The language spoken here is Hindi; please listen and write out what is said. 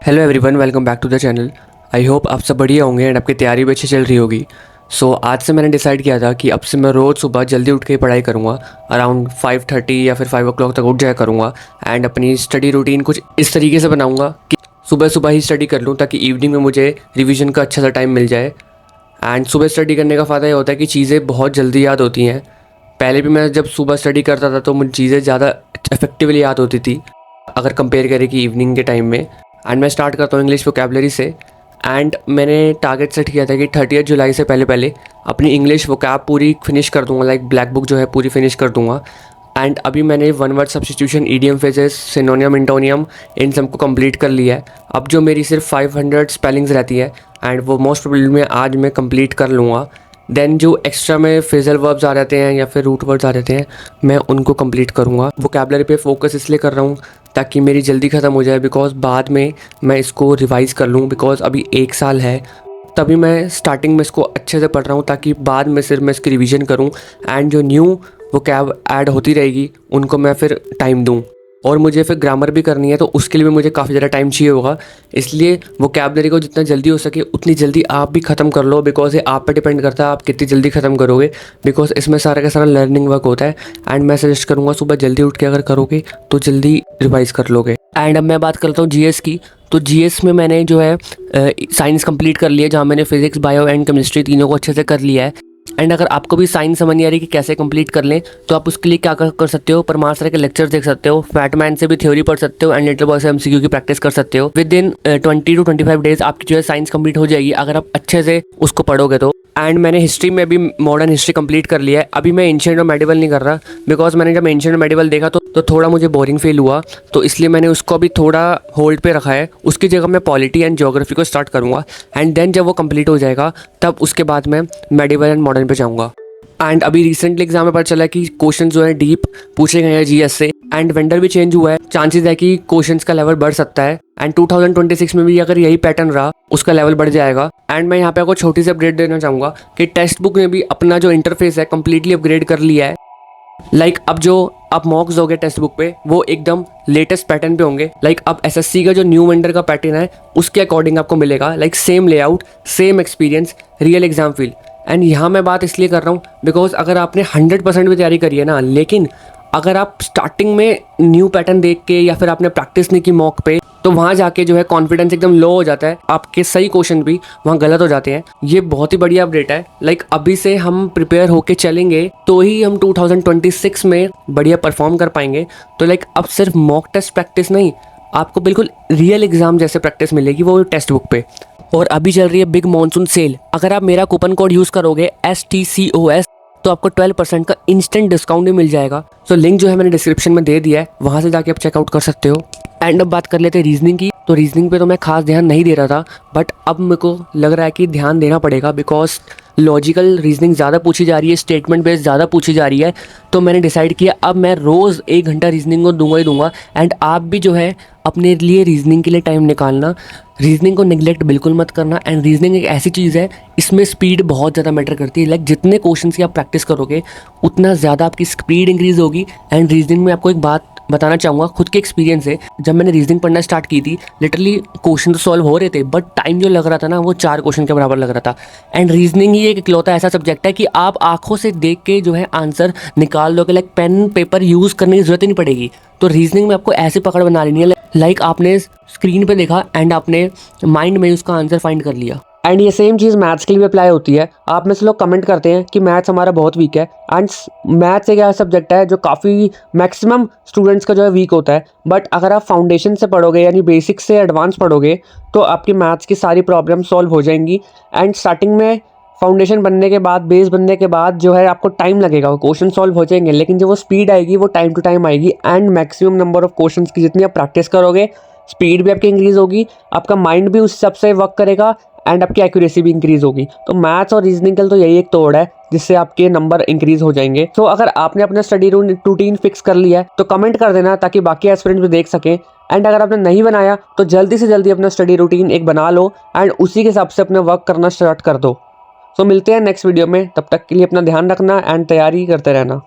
Hello everyone, welcome back to the channel. I hope आप सब बढ़िया होंगे एंड आपकी तैयारी भी अच्छी चल रही होगी। आज से मैंने डिसाइड किया था कि अब से मैं रोज़ सुबह जल्दी उठ के पढ़ाई करूँगा। अराउंड 5:30 या फिर 5 o'clock तक उठ जाया करूँगा एंड अपनी स्टडी रूटीन कुछ इस तरीके से बनाऊँगा कि सुबह सुबह ही स्टडी कर लूँ ताकि इवनिंग में मुझे रिविज़न का अच्छा सा टाइम मिल जाए। एंड सुबह स्टडी करने का फ़ायदा ये होता है कि चीज़ें बहुत जल्दी याद होती हैं। पहले भी मैं जब सुबह स्टडी करता था तो मुझे चीज़ें ज़्यादा इफेक्टिवली याद होती थी अगर कंपेयर करें कि इवनिंग के टाइम में। एंड मैं स्टार्ट करता हूँ इंग्लिश वोकैबलरी से। एंड मैंने टारगेट सेट किया था कि 30 जुलाई से पहले पहले अपनी इंग्लिश वोकैब पूरी फिनिश कर दूँगा, लाइक ब्लैक बुक जो है पूरी फिनिश कर दूँगा। एंड अभी मैंने one word substitution, idiom phrases, synonym, antonym इन सबको कंप्लीट कर लिया है। अब जो मेरी सिर्फ 500 स्पेलिंग्स रहती है एंड वो मोस्ट प्रोबेबली में आज मैं कंप्लीट कर लूँगा। देन जो एक्स्ट्रा में फ्रेजल वर्ब्स आ जाते हैं या फिर रूट वर्ड्स आ जाते हैं मैं उनको कंप्लीट करूँगा। वोकैबलरी पे फोकस इसलिए कर रहा हूँ ताकि मेरी जल्दी ख़त्म हो जाए, बिकॉज बाद में मैं इसको रिवाइज़ कर लूँ। बिकॉज अभी 1 साल है, तभी मैं स्टार्टिंग में इसको अच्छे से पढ़ रहा हूँ ताकि बाद में सिर्फ मैं इसकी रिवीजन करूँ एंड जो न्यू वोकैब ऐड होती रहेगी उनको मैं फिर टाइम दूँ। और मुझे फिर ग्रामर भी करनी है तो उसके लिए भी मुझे काफ़ी ज़्यादा टाइम चाहिए होगा। इसलिए वोकैबलरी को जितना जल्दी हो सके उतनी जल्दी आप भी ख़त्म कर लो, बिकॉज ये आप पे डिपेंड करता है आप कितनी जल्दी ख़त्म करोगे। बिकॉज इसमें सारा का सारा लर्निंग वर्क होता है एंड मैं सजेस्ट करूँगा सुबह जल्दी उठ के अगर करोगे तो जल्दी रिवाइज़ कर लोगे। एंड अब मैं बात करता हूँ जीएस की। तो जीएस में मैंने जो है साइंस कंप्लीट कर लिया, जहाँ मैंने फिजिक्स, बायो एंड केमिस्ट्री तीनों को अच्छे से कर लिया है। एंड अगर आपको भी साइंस समझ नहीं आ रही कि कैसे कंप्लीट कर लें तो आप उसके लिए क्या कर सकते हो, परमार सर के लेक्चर्स देख सकते हो, फैटमैन से भी थ्योरी पढ़ सकते हो एंड लिटिल बॉय से एमसीक्यू की प्रैक्टिस कर सकते हो। विद इन 20 to 25 डेज आपकी जो है साइंस कंप्लीट हो जाएगी अगर आप अच्छे से उसको पढ़ोगे तो। एंड मैंने हिस्ट्री में भी मॉडर्न हिस्ट्री कंप्लीट कर लिया है। अभी मैं एंशिएंट और मेडिवल नहीं कर रहा, बिकॉज मैंने जब एंशिएंट और मेडिवल देखा तो थोड़ा मुझे बोरिंग फील हुआ, तो इसलिए मैंने उसको अभी थोड़ा होल्ड पे रखा है। उसकी जगह मैं पॉलिटी एंड ज्योग्राफी को स्टार्ट करूँगा एंड देन जब वो कंप्लीट हो जाएगा तब उसके बाद मैं मेडिवल एंड मॉडर्न पे जाऊँगा। एंड अभी रिसेंटली एग्जाम में पता चला है कि क्वेश्चन जो है डीप पूछे गए हैं जीएस से एंड वेंडर भी चेंज हुआ है। चांसेस है कि क्वेश्चंस का लेवल बढ़ सकता है एंड 2026 में भी अगर यही पैटर्न रहा उसका लेवल बढ़ जाएगा। एंड मैं यहाँ पे आपको छोटी सी अपडेट देना चाहूँगा कि टेक्स्ट बुक ने भी अपना जो इंटरफेस है कम्प्लीटली अपग्रेड कर लिया है। अब जो आप मॉक्स दोगे टेक्स्ट बुक पे वो एकदम लेटेस्ट पैटर्न पे होंगे। अब एसएससी का जो न्यू वेंडर का पैटर्न है उसके अकॉर्डिंग आपको मिलेगा, same layout, same experience, real exam feel. And यहाँ मैं बात इसलिए कर रहा हूँ बिकॉज अगर आपने 100% भी तैयारी करी है ना, लेकिन अगर आप स्टार्टिंग में न्यू पैटर्न देख के या फिर आपने प्रैक्टिस नहीं की मॉक पे तो वहाँ जाके जो है कॉन्फिडेंस एकदम लो हो जाता है, आपके सही क्वेश्चन भी वहाँ गलत हो जाते हैं। ये बहुत ही बढ़िया अपडेट है। अभी से हम प्रिपेयर होके चलेंगे तो ही हम 2026 में बढ़िया परफॉर्म कर पाएंगे। तो अब सिर्फ मॉक टेस्ट प्रैक्टिस नहीं, आपको बिल्कुल रियल एग्जाम जैसे प्रैक्टिस मिलेगी वो टेक्स्ट बुक पे। और अभी चल रही है बिग मॉनसून सेल, अगर आप मेरा कूपन कोड यूज़ करोगे STCOS तो आपको 12% का इंस्टेंट डिस्काउंट भी मिल जाएगा। तो लिंक जो है मैंने डिस्क्रिप्शन में दे दिया है, वहाँ से जाके आप चेकआउट कर सकते हो। एंड अब बात कर लेते हैं रीजनिंग की। तो रीजनिंग पे तो मैं खास ध्यान नहीं दे रहा था, बट अब मेरे को लग रहा है कि ध्यान देना पड़ेगा बिकॉज लॉजिकल रीजनिंग ज़्यादा पूछी जा रही है, स्टेटमेंट बेस्ड ज़्यादा पूछी जा रही है। तो मैंने डिसाइड किया अब मैं रोज़ 1 घंटा रीजनिंग को दूंगा ही दूंगा। एंड आप भी जो है अपने लिए रीजनिंग के लिए टाइम निकालना, रीजनिंग को निगलेक्ट बिल्कुल मत करना। एंड रीजनिंग एक ऐसी चीज़ है, इसमें स्पीड बहुत ज़्यादा मैटर करती है। जितने क्वेश्चन की आप प्रैक्टिस करोगे उतना ज़्यादा आपकी स्पीड इंक्रीज़ होगी। एंड रीजनिंग में आपको एक बात बताना चाहूँगा, खुद के एक्सपीरियंस से, जब मैंने रीजनिंग पढ़ना स्टार्ट की थी लिटरली क्वेश्चन तो सॉल्व हो रहे थे बट टाइम जो लग रहा था ना वो 4 क्वेश्चन के बराबर लग रहा था। एंड रीजनिंग ही एक इकलौता ऐसा सब्जेक्ट है कि आप आंखों से देख के जो है आंसर निकाल लोगे, पेन पेपर यूज़ करने की जरूरत ही नहीं पड़ेगी। तो रीजनिंग में आपको ऐसी पकड़ बना लेनी है, आपने स्क्रीन पे देखा एंड आपने माइंड में उसका आंसर फाइंड कर लिया। एंड ये सेम चीज़ मैथ्स के लिए भी अप्लाई होती है। आप में से लोग कमेंट करते हैं कि मैथ्स हमारा बहुत वीक है, एंड मैथ्स एक ऐसा सब्जेक्ट है जो काफ़ी मैक्सिमम स्टूडेंट्स का जो है वीक होता है। बट अगर आप फाउंडेशन से पढ़ोगे यानी बेसिक से एडवांस पढ़ोगे तो आपकी मैथ्स की सारी प्रॉब्लम सॉल्व हो जाएंगी। एंड स्टार्टिंग में फाउंडेशन बनने के बाद, बेस बनने के बाद जो है आपको टाइम लगेगा, वो क्वेश्चन सॉल्व हो जाएंगे, लेकिन जब वो स्पीड आएगी वो टाइम टू टाइम आएगी। And maximum number of questions की जितनी आप प्रैक्टिस करोगे स्पीड भी आपकी इंक्रीज होगी, आपका माइंड भी उस हिसाब से वर्क करेगा एंड आपकी एक्यूरेसी भी इंक्रीज होगी। तो मैथ्स और रीजनिंग के लिए तो यही एक तोड़ है जिससे आपके नंबर इंक्रीज हो जाएंगे। तो अगर आपने अपना स्टडी रूटीन फिक्स कर लिया है तो कमेंट कर देना ताकि बाकी एस्पिरेंट्स भी देख सकें। एंड अगर आपने नहीं बनाया तो जल्दी से जल्दी अपना स्टडी रूटीन एक बना लो एंड उसी के हिसाब से अपना वर्क करना स्टार्ट कर दो। तो मिलते हैं नेक्स्ट वीडियो में, तब तक के लिए अपना ध्यान रखना एंड तैयारी करते रहना।